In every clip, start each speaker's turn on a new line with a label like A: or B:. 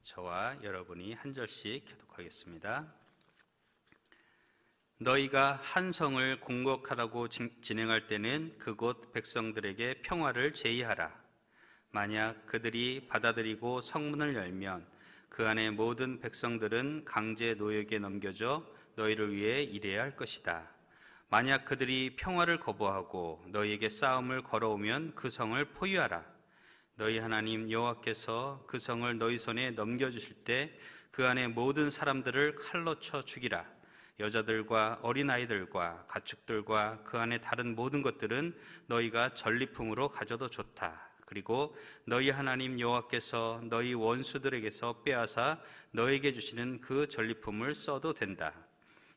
A: 저와 여러분이 한 절씩 교독하겠습니다. 너희가 한 성을 공격하라고 진행할 때는 그곳 백성들에게 평화를 제의하라. 만약 그들이 받아들이고 성문을 열면 그 안의 모든 백성들은 강제 노예에게 넘겨져 너희를 위해 일해야 할 것이다. 만약 그들이 평화를 거부하고 너희에게 싸움을 걸어오면 그 성을 포위하라. 너희 하나님 여호와께서 그 성을 너희 손에 넘겨주실 때 그 안의 모든 사람들을 칼로 쳐 죽이라. 여자들과 어린아이들과 가축들과 그 안에 다른 모든 것들은 너희가 전리품으로 가져도 좋다. 그리고 너희 하나님 여호와께서 너희 원수들에게서 빼앗아 너에게 주시는 그 전리품을 써도 된다.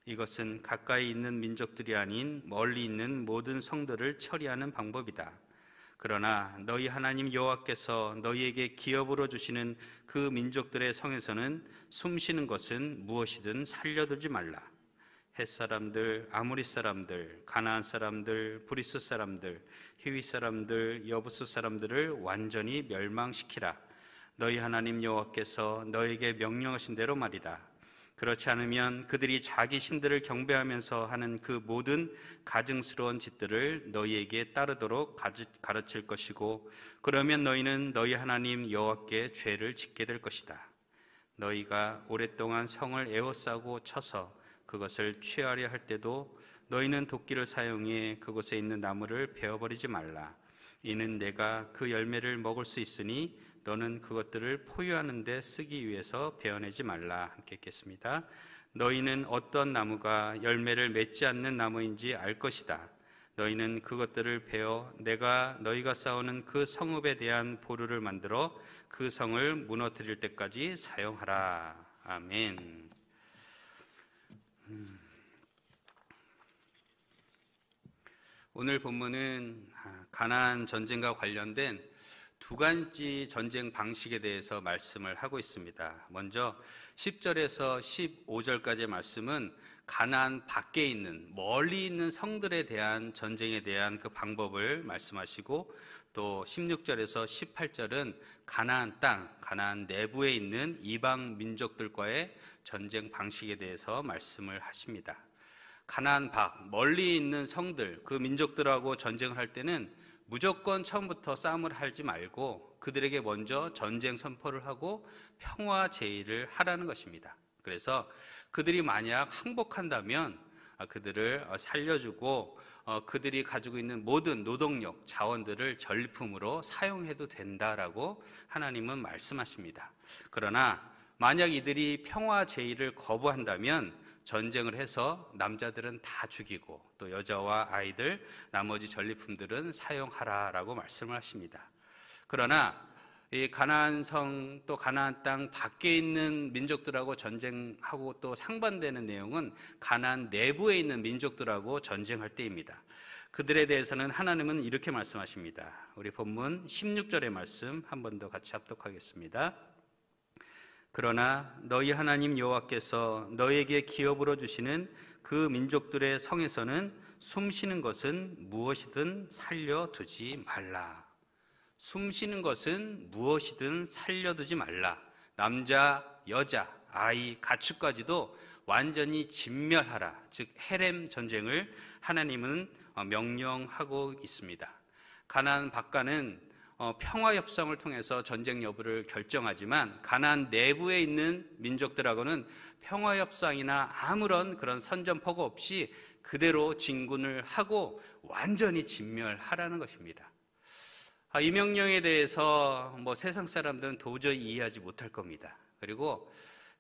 A: 이것은 가까이 있는 민족들이 아닌 멀리 있는 모든 성들을 처리하는 방법이다. 그러나 너희 하나님 여호와께서 너희에게 기업으로 주시는 그 민족들의 성에서는 숨쉬는 것은 무엇이든 살려두지 말라. 헷사람들, 아모리 사람들, 가나안 사람들, 브리스 사람들, 히위 사람들, 여부스 사람들을 완전히 멸망시키라. 너희 하나님 여호와께서 너에게 명령하신 대로 말이다. 그렇지 않으면 그들이 자기 신들을 경배하면서 하는 그 모든 가증스러운 짓들을 너희에게 따르도록 가르칠 것이고, 그러면 너희는 너희 하나님 여호와께 죄를 짓게 될 것이다. 너희가 오랫동안 성을 에워싸고 쳐서 그것을 취하려 할 때도 너희는 도끼를 사용해 그곳에 있는 나무를 베어버리지 말라. 이는 내가 그 열매를 먹을 수 있으니 너는 그것들을 포유하는 데 쓰기 위해서 베어내지 말라. 함께 읽겠습니다. 너희는 어떤 나무가 열매를 맺지 않는 나무인지 알 것이다. 너희는 그것들을 베어 내가 너희가 싸우는 그 성읍에 대한 보루를 만들어 그 성을 무너뜨릴 때까지 사용하라. 아멘. 오늘 본문은 가나안 전쟁과 관련된 두 가지 전쟁 방식에 대해서 말씀을 하고 있습니다. 먼저 10절에서 15절까지의 말씀은 가나안 밖에 있는 멀리 있는 성들에 대한 전쟁에 대한 그 방법을 말씀하시고, 또 16절에서 18절은 가나안 땅, 가나안 내부에 있는 이방 민족들과의 전쟁 방식에 대해서 말씀을 하십니다. 가나안 밖, 멀리 있는 성들, 그 민족들하고 전쟁을 할 때는 무조건 처음부터 싸움을 하지 말고 그들에게 먼저 전쟁 선포를 하고 평화 제의를 하라는 것입니다. 그래서 그들이 만약 항복한다면 그들을 살려주고 그들이 가지고 있는 모든 노동력, 자원들을 전리품으로 사용해도 된다라고 하나님은 말씀하십니다. 그러나 만약 이들이 평화 제의를 거부한다면 전쟁을 해서 남자들은 다 죽이고 또 여자와 아이들, 나머지 전리품들은 사용하라라고 말씀을 하십니다. 그러나 이 가나안 성, 또 가나안 땅 밖에 있는 민족들하고 전쟁하고 또 상반되는 내용은 가나안 내부에 있는 민족들하고 전쟁할 때입니다. 그들에 대해서는 하나님은 이렇게 말씀하십니다. 우리 본문 16절의 말씀 한 번 더 같이 합독하겠습니다. 그러나 너희 하나님 여호와께서 너희에게 기업으로 주시는 그 민족들의 성에서는 숨쉬는 것은 무엇이든 살려두지 말라. 숨쉬는 것은 무엇이든 살려두지 말라. 남자, 여자, 아이, 가축까지도 완전히 진멸하라. 즉 헤렘 전쟁을 하나님은 명령하고 있습니다. 가나안 밖과는 평화협상을 통해서 전쟁 여부를 결정하지만 가나안 내부에 있는 민족들하고는 평화협상이나 아무런 그런 선전포고 없이 그대로 진군을 하고 완전히 진멸하라는 것입니다. 이 명령에 대해서 세상 사람들은 도저히 이해하지 못할 겁니다. 그리고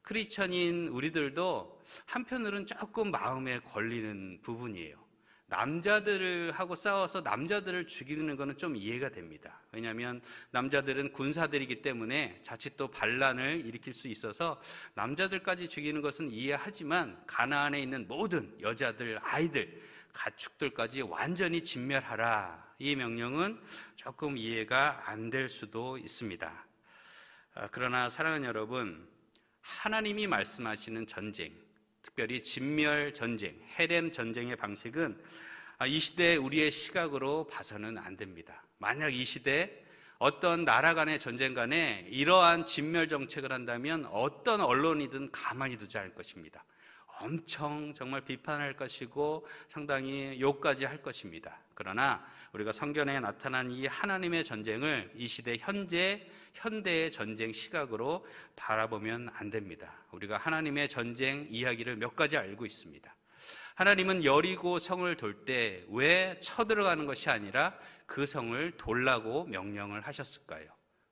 A: 크리스천인 우리들도 한편으로는 조금 마음에 걸리는 부분이에요. 남자들하고 싸워서 남자들을 죽이는 것은 좀 이해가 됩니다. 왜냐하면 남자들은 군사들이기 때문에 자칫 또 반란을 일으킬 수 있어서 남자들까지 죽이는 것은 이해하지만 가나안에 있는 모든 여자들, 아이들, 가축들까지 완전히 진멸하라. 이 명령은 조금 이해가 안 될 수도 있습니다. 그러나 사랑하는 여러분, 하나님이 말씀하시는 전쟁, 특별히 진멸 전쟁, 헤렘 전쟁의 방식은 이 시대 우리의 시각으로 봐서는 안 됩니다. 만약 이 시대에 어떤 나라 간의 전쟁 간에 이러한 진멸 정책을 한다면 어떤 언론이든 가만히 두지 않을 것입니다. 엄청 정말 비판할 것이고 상당히 욕까지 할 것입니다. 그러나 우리가 성경에 나타난 이 하나님의 전쟁을 이 시대 현대의 전쟁 시각으로 바라보면 안 됩니다. 우리가 하나님의 전쟁 이야기를 몇 가지 알고 있습니다. 하나님은 여리고 성을 돌 때 왜 쳐들어가는 것이 아니라 그 성을 돌라고 명령을 하셨을까요?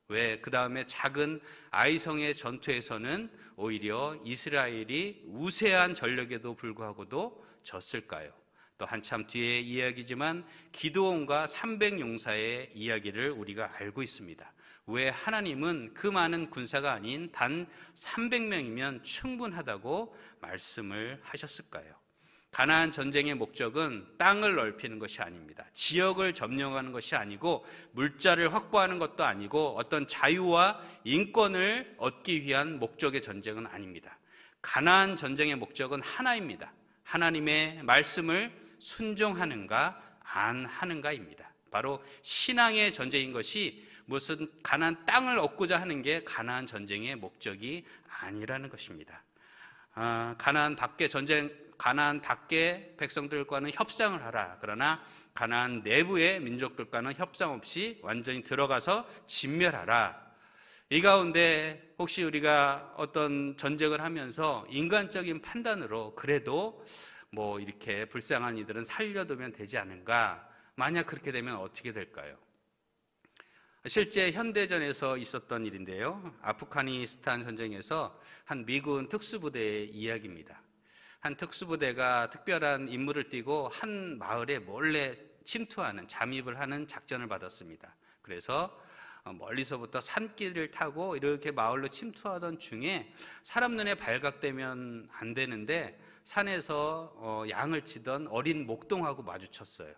A: 왜 그 다음에 작은 아이성의 전투에서는 오히려 이스라엘이 우세한 전력에도 불구하고도 졌을까요? 또 한참 뒤의 이야기지만 기드온과 300용사의 이야기를 우리가 알고 있습니다. 왜 하나님은 그 많은 군사가 아닌 단 300명이면 충분하다고 말씀을 하셨을까요? 가나안 전쟁의 목적은 땅을 넓히는 것이 아닙니다. 지역을 점령하는 것이 아니고 물자를 확보하는 것도 아니고 어떤 자유와 인권을 얻기 위한 목적의 전쟁은 아닙니다. 가나안 전쟁의 목적은 하나입니다. 하나님의 말씀을 순종하는가 안 하는가입니다. 바로 신앙의 전쟁인 것이 무슨 가나안 땅을 얻고자 하는 게 가나안 전쟁의 목적이 아니라는 것입니다. 가나안 밖의 백성들과는 협상을 하라. 그러나 가나안 내부의 민족들과는 협상 없이 완전히 들어가서 진멸하라. 이 가운데 혹시 우리가 어떤 전쟁을 하면서 인간적인 판단으로 그래도 뭐 이렇게 불쌍한 이들은 살려두면 되지 않은가? 만약 그렇게 되면 어떻게 될까요? 실제 현대전에서 있었던 일인데요. 아프가니스탄 전쟁에서 한 미군 특수부대의 이야기입니다. 한 특수부대가 특별한 임무를 띠고 한 마을에 몰래 침투하는, 잠입을 하는 작전을 받았습니다. 그래서 멀리서부터 산길을 타고 이렇게 마을로 침투하던 중에 사람 눈에 발각되면 안 되는데 산에서 양을 치던 어린 목동하고 마주쳤어요.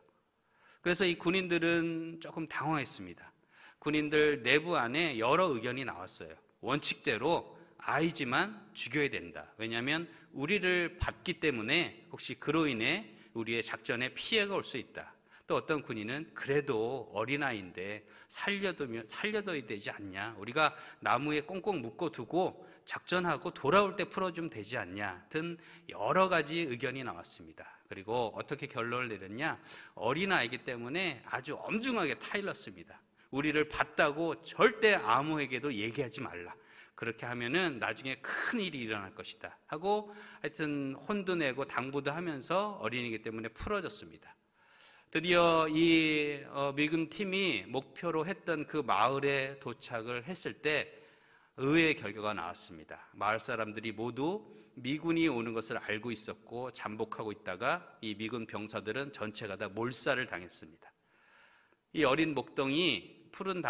A: 그래서 이 군인들은 조금 당황했습니다. 군인들 내부 안에 여러 의견이 나왔어요. 원칙대로 아이지만 죽여야 된다. 왜냐하면 우리를 봤기 때문에 혹시 그로 인해 우리의 작전에 피해가 올 수 있다. 또 어떤 군인은 그래도 어린아이인데 살려둬야 되지 않냐. 우리가 나무에 꽁꽁 묶어두고 작전하고 돌아올 때 풀어주면 되지 않냐 등 여러 가지 의견이 나왔습니다. 그리고 어떻게 결론을 내렸냐. 어린아이기 때문에 아주 엄중하게 타일렀습니다. 우리를 봤다고 절대 아무에게도 얘기하지 말라. 그렇게 하면은 나중에 큰 일이 일어날 것이다 하고 하여튼 혼도 내고 당부도 하면서 어린이기 때문에 풀어졌습니다. 드디어 이 미군 팀이 목표로 했던 그 마을에 도착을 했을 때 의외의 결과가 나왔습니다. 마을 사람들이 모두 미군이 오는 것을 알고 있었고 잠복하고 있다가 이 미군 병사들은 전체가 다 몰살을 당했습니다. 이 어린 목동이 풀어진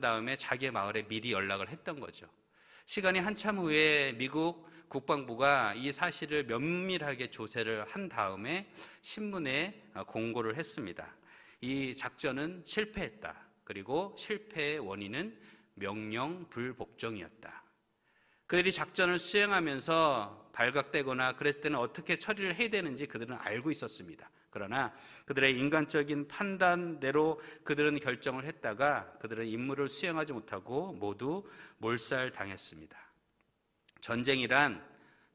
A: 다음에 자기의 마을에 미리 연락을 했던 거죠. 시간이 한참 후에 미국 국방부가 이 사실을 면밀하게 조사를 한 다음에 신문에 공고를 했습니다. 이 작전은 실패했다. 그리고 실패의 원인은 명령 불복종이었다. 그들이 작전을 수행하면서 발각되거나 그랬을 때는 어떻게 처리를 해야 되는지 그들은 알고 있었습니다. 그러나 그들의 인간적인 판단대로 그들은 결정을 했다가 그들은 임무를 수행하지 못하고 모두 몰살당했습니다. 전쟁이란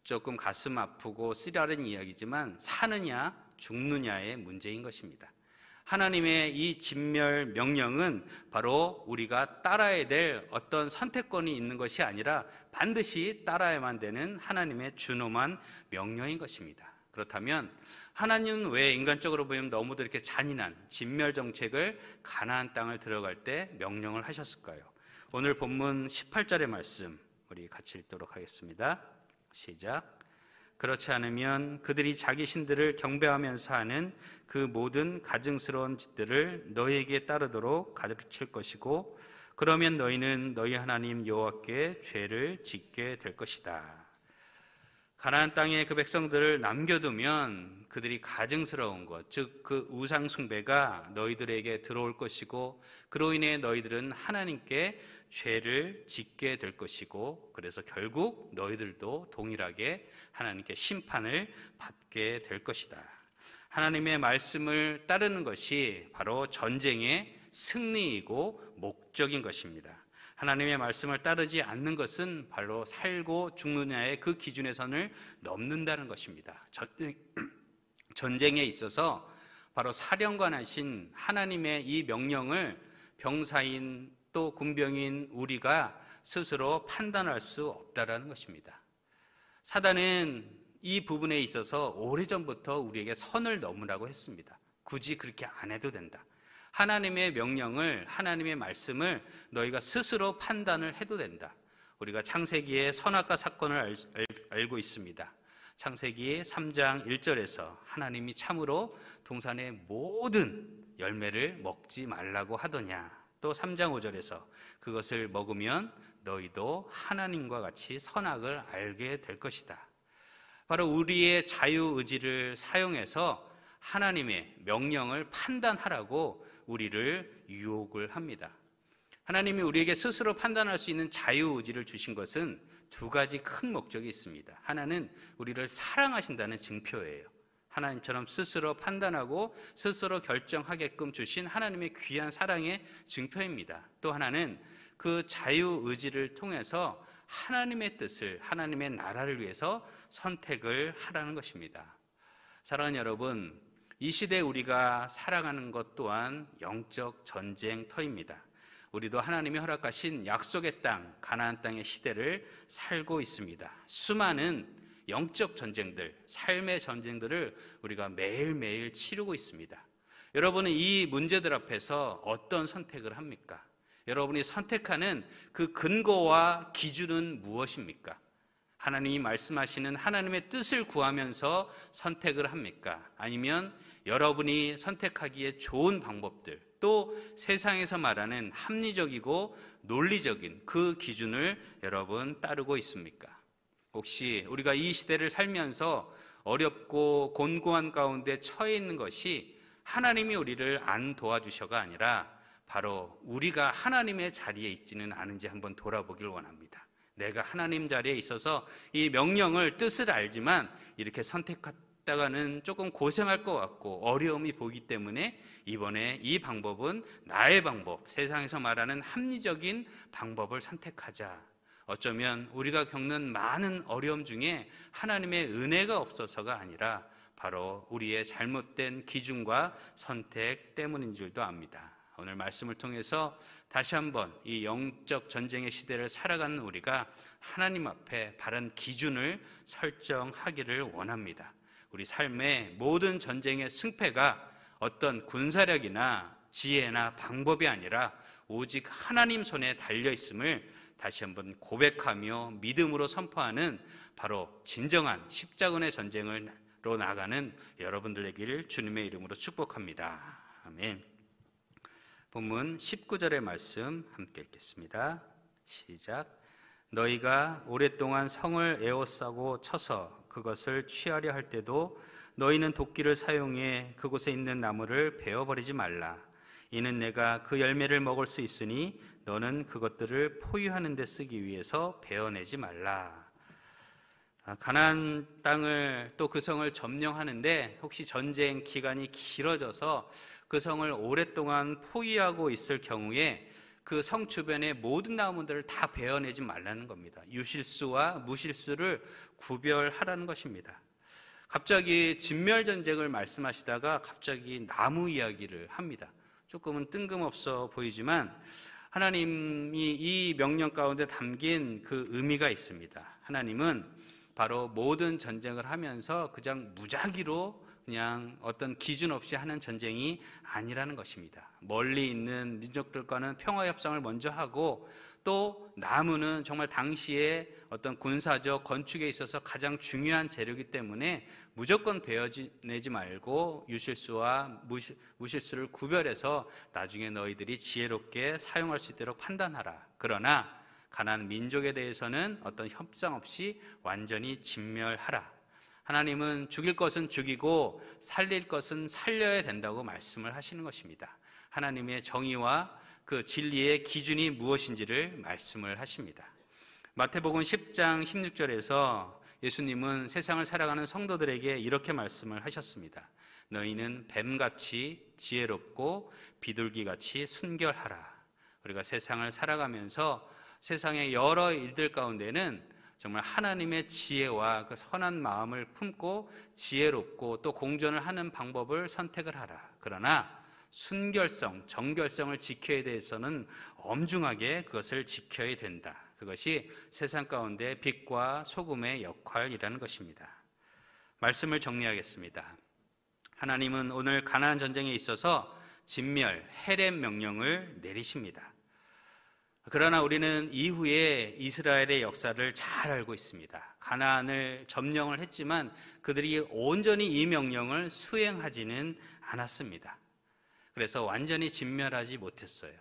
A: 조금 가슴 아프고 쓰라린 이야기지만 사느냐 죽느냐의 문제인 것입니다. 하나님의 이 진멸 명령은 바로 우리가 따라야 될 어떤 선택권이 있는 것이 아니라 반드시 따라야만 되는 하나님의 준엄한 명령인 것입니다. 그렇다면 하나님은 왜 인간적으로 보면 너무도 이렇게 잔인한 진멸 정책을 가나안 땅을 들어갈 때 명령을 하셨을까요? 오늘 본문 18절의 말씀 우리 같이 읽도록 하겠습니다. 시작. 그렇지 않으면 그들이 자기 신들을 경배하면서 하는 그 모든 가증스러운 짓들을 너희에게 따르도록 가르칠 것이고 그러면 너희는 너희 하나님 여호와께 죄를 짓게 될 것이다. 가나안 땅에 그 백성들을 남겨두면 그들이 가증스러운 것, 즉 그 우상 숭배가 너희들에게 들어올 것이고 그로 인해 너희들은 하나님께 죄를 짓게 될 것이고 그래서 결국 너희들도 동일하게 하나님께 심판을 받게 될 것이다. 하나님의 말씀을 따르는 것이 바로 전쟁의 승리이고 목적인 것입니다. 하나님의 말씀을 따르지 않는 것은 바로 살고 죽느냐의 그 기준의 선을 넘는다는 것입니다. 전쟁에 있어서 바로 사령관하신 하나님의 이 명령을 병사인 또 군병인 우리가 스스로 판단할 수 없다라는 것입니다. 사단은 이 부분에 있어서 오래전부터 우리에게 선을 넘으라고 했습니다. 굳이 그렇게 안 해도 된다. 하나님의 명령을, 하나님의 말씀을 너희가 스스로 판단을 해도 된다. 우리가 창세기의 선악과 사건을 알고 있습니다. 창세기 3장 1절에서 하나님이 참으로 동산의 모든 열매를 먹지 말라고 하더냐. 또 3장 5절에서 그것을 먹으면 너희도 하나님과 같이 선악을 알게 될 것이다. 바로 우리의 자유의지를 사용해서 하나님의 명령을 판단하라고 우리를 유혹을 합니다. 하나님이 우리에게 스스로 판단할 수 있는 자유의지를 주신 것은 두 가지 큰 목적이 있습니다. 하나는 우리를 사랑하신다는 증표예요. 하나님처럼 스스로 판단하고 스스로 결정하게끔 주신 하나님의 귀한 사랑의 증표입니다. 또 하나는 그 자유의지를 통해서 하나님의 뜻을, 하나님의 나라를 위해서 선택을 하라는 것입니다. 사랑하는 여러분, 이 시대에 우리가 살아가는 것 또한 영적 전쟁터입니다. 우리도 하나님이 허락하신 약속의 땅, 가나안 땅의 시대를 살고 있습니다. 수많은 영적 전쟁들, 삶의 전쟁들을 우리가 매일매일 치르고 있습니다. 여러분은 이 문제들 앞에서 어떤 선택을 합니까? 여러분이 선택하는 그 근거와 기준은 무엇입니까? 하나님이 말씀하시는 하나님의 뜻을 구하면서 선택을 합니까? 아니면 여러분이 선택하기에 좋은 방법들, 또 세상에서 말하는 합리적이고 논리적인 그 기준을 여러분 따르고 있습니까? 혹시 우리가 이 시대를 살면서 어렵고 곤고한 가운데 처해 있는 것이 하나님이 우리를 안 도와주셔가 아니라 바로 우리가 하나님의 자리에 있지는 않은지 한번 돌아보길 원합니다. 내가 하나님 자리에 있어서 이 명령을, 뜻을 알지만 이렇게 선택했다가는 조금 고생할 것 같고 어려움이 보이기 때문에 이번에 이 방법은 나의 방법, 세상에서 말하는 합리적인 방법을 선택하자. 어쩌면 우리가 겪는 많은 어려움 중에 하나님의 은혜가 없어서가 아니라 바로 우리의 잘못된 기준과 선택 때문인 줄도 압니다. 오늘 말씀을 통해서 다시 한번 이 영적 전쟁의 시대를 살아가는 우리가 하나님 앞에 바른 기준을 설정하기를 원합니다. 우리 삶의 모든 전쟁의 승패가 어떤 군사력이나 지혜나 방법이 아니라 오직 하나님 손에 달려 있음을 다시 한번 고백하며 믿음으로 선포하는 바로 진정한 십자군의 전쟁으로 나가는 여러분들 되기를 주님의 이름으로 축복합니다. 아멘. 본문 19절의 말씀 함께 읽겠습니다. 시작. 너희가 오랫동안 성을 에워싸고 쳐서 그것을 취하려 할 때도 너희는 도끼를 사용해 그곳에 있는 나무를 베어버리지 말라. 이는 내가 그 열매를 먹을 수 있으니 너는 그것들을 포유하는 데 쓰기 위해서 베어내지 말라. 가나안 땅을 또 그 성을 점령하는데 혹시 전쟁 기간이 길어져서 그 성을 오랫동안 포위하고 있을 경우에 그 성 주변의 모든 나무들을 다 베어내지 말라는 겁니다. 유실수와 무실수를 구별하라는 것입니다. 갑자기 진멸전쟁을 말씀하시다가 갑자기 나무 이야기를 합니다. 조금은 뜬금없어 보이지만 하나님이 이 명령 가운데 담긴 그 의미가 있습니다. 하나님은 바로 모든 전쟁을 하면서 그냥 무작위로 그냥 어떤 기준 없이 하는 전쟁이 아니라는 것입니다. 멀리 있는 민족들과는 평화협상을 먼저 하고 또 나무는 정말 당시에 어떤 군사적 건축에 있어서 가장 중요한 재료이기 때문에 무조건 베어내지 말고 유실수와 무실수를 구별해서 나중에 너희들이 지혜롭게 사용할 수 있도록 판단하라. 그러나 가나안 민족에 대해서는 어떤 협상 없이 완전히 진멸하라. 하나님은 죽일 것은 죽이고 살릴 것은 살려야 된다고 말씀을 하시는 것입니다. 하나님의 정의와 그 진리의 기준이 무엇인지를 말씀을 하십니다. 마태복음 10장 16절에서 예수님은 세상을 살아가는 성도들에게 이렇게 말씀을 하셨습니다. 너희는 뱀같이 지혜롭고 비둘기같이 순결하라. 우리가 세상을 살아가면서 세상의 여러 일들 가운데는 정말 하나님의 지혜와 그 선한 마음을 품고 지혜롭고 또 공존을 하는 방법을 선택을 하라. 그러나 순결성, 정결성을 지켜야 돼서는 엄중하게 그것을 지켜야 된다. 그것이 세상 가운데 빛과 소금의 역할이라는 것입니다. 말씀을 정리하겠습니다. 하나님은 오늘 가나안 전쟁에 있어서 진멸, 헤렘 명령을 내리십니다. 그러나 우리는 이후에 이스라엘의 역사를 잘 알고 있습니다. 가나안을 점령을 했지만 그들이 온전히 이 명령을 수행하지는 않았습니다. 그래서 완전히 진멸하지 못했어요.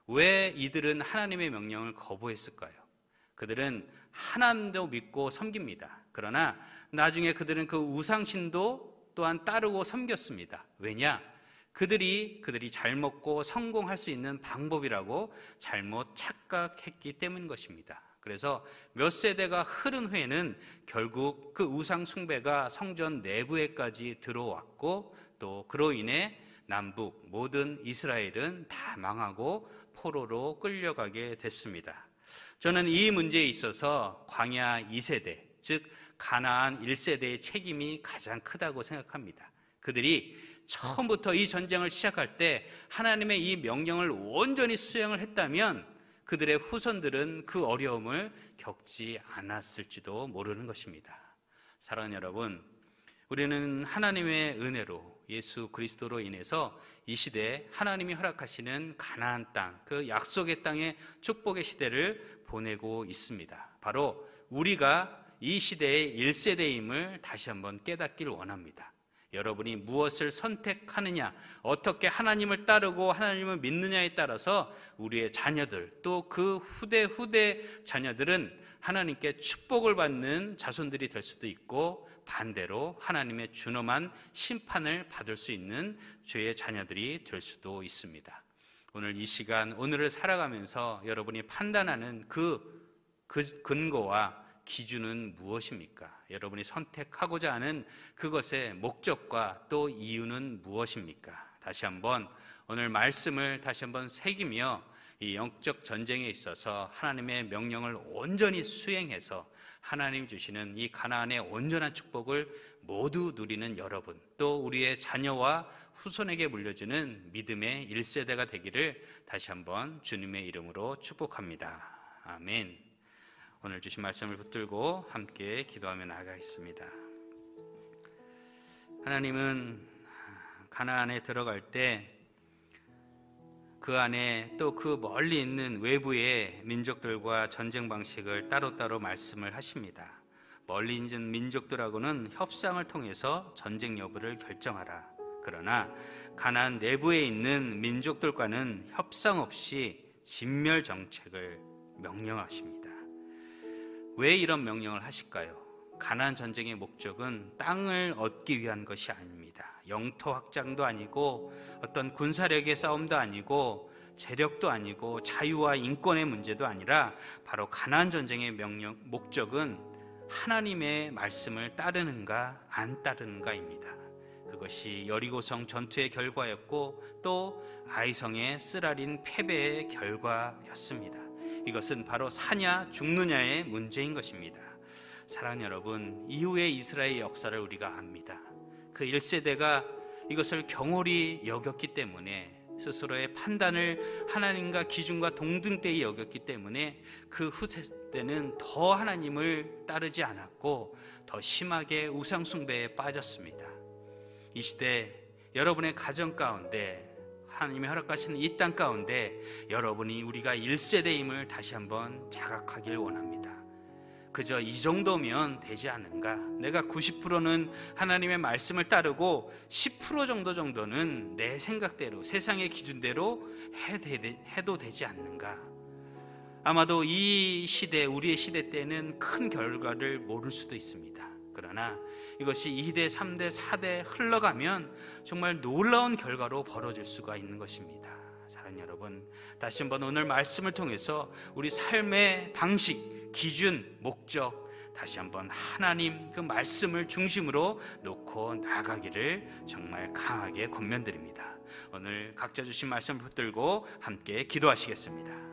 A: 왜 이들은 하나님의 명령을 거부했을까요? 그들은 하나님도 믿고 섬깁니다. 그러나 나중에 그들은 그 우상신도 또한 따르고 섬겼습니다. 왜냐? 그들이 잘 먹고 성공할 수 있는 방법이라고 잘못 착각했기 때문인 것입니다. 그래서 몇 세대가 흐른 후에는 결국 그 우상 숭배가 성전 내부에까지 들어왔고 또 그로 인해 남북 모든 이스라엘은 다 망하고 포로로 끌려가게 됐습니다. 저는 이 문제에 있어서 광야 2세대, 즉 가나안 1세대의 책임이 가장 크다고 생각합니다. 그들이 처음부터 이 전쟁을 시작할 때 하나님의 이 명령을 온전히 수행을 했다면 그들의 후손들은 그 어려움을 겪지 않았을지도 모르는 것입니다. 사랑하는 여러분, 우리는 하나님의 은혜로 예수 그리스도로 인해서 이 시대에 하나님이 허락하시는 가나안 땅, 그 약속의 땅의 축복의 시대를 보내고 있습니다. 바로 우리가 이 시대의 1세대임을 다시 한번 깨닫기를 원합니다. 여러분이 무엇을 선택하느냐, 어떻게 하나님을 따르고 하나님을 믿느냐에 따라서 우리의 자녀들 또 그 후대 자녀들은 하나님께 축복을 받는 자손들이 될 수도 있고 반대로 하나님의 준엄한 심판을 받을 수 있는 죄의 자녀들이 될 수도 있습니다. 오늘 이 시간, 오늘을 살아가면서 여러분이 판단하는 그 근거와 기준은 무엇입니까? 여러분이 선택하고자 하는 그것의 목적과 또 이유는 무엇입니까? 다시 한번 오늘 말씀을 다시 한번 새기며 이 영적 전쟁에 있어서 하나님의 명령을 온전히 수행해서 하나님 주시는 이 가나안의 온전한 축복을 모두 누리는 여러분, 또 우리의 자녀와 후손에게 물려주는 믿음의 1세대가 되기를 다시 한번 주님의 이름으로 축복합니다. 아멘. 오늘 주신 말씀을 붙들고 함께 기도하며 나아가겠습니다. 하나님은 가나안에 들어갈 때 그 안에 또 그 멀리 있는 외부의 민족들과 전쟁 방식을 따로따로 말씀을 하십니다. 멀리 있는 민족들하고는 협상을 통해서 전쟁 여부를 결정하라. 그러나 가나안 내부에 있는 민족들과는 협상 없이 진멸 정책을 명령하십니다. 왜 이런 명령을 하실까요? 가나안 전쟁의 목적은 땅을 얻기 위한 것이 아닙니다. 영토 확장도 아니고 어떤 군사력의 싸움도 아니고 재력도 아니고 자유와 인권의 문제도 아니라 바로 가나안 전쟁의 목적은 하나님의 말씀을 따르는가 안 따르는가입니다. 그것이 여리고성 전투의 결과였고 또 아이성의 쓰라린 패배의 결과였습니다. 이것은 바로 사냐 죽느냐의 문제인 것입니다. 사랑하는 여러분, 이후의 이스라엘 역사를 우리가 압니다. 그 1세대가 이것을 경홀히 여겼기 때문에 스스로의 판단을 하나님과 기준과 동등되이 여겼기 때문에 그 후세대는 더 하나님을 따르지 않았고 더 심하게 우상숭배에 빠졌습니다. 이 시대 여러분의 가정 가운데 하나님이 허락하시는 이 땅 가운데 여러분이 우리가 1세대임을 다시 한번 자각하길 원합니다. 그저 이 정도면 되지 않은가? 내가 90%는 하나님의 말씀을 따르고 10% 정도는 내 생각대로 세상의 기준대로 해도 되지 않는가? 아마도 이 시대, 우리의 시대 때는 큰 결과를 모를 수도 있습니다. 그러나 이것이 2대, 3대, 4대 흘러가면 정말 놀라운 결과로 벌어질 수가 있는 것입니다. 사랑하는 여러분, 다시 한번 오늘 말씀을 통해서 우리 삶의 방식, 기준, 목적 다시 한번 하나님 그 말씀을 중심으로 놓고 나가기를 정말 강하게 권면드립니다. 오늘 각자 주신 말씀을 붙들고 함께 기도하시겠습니다.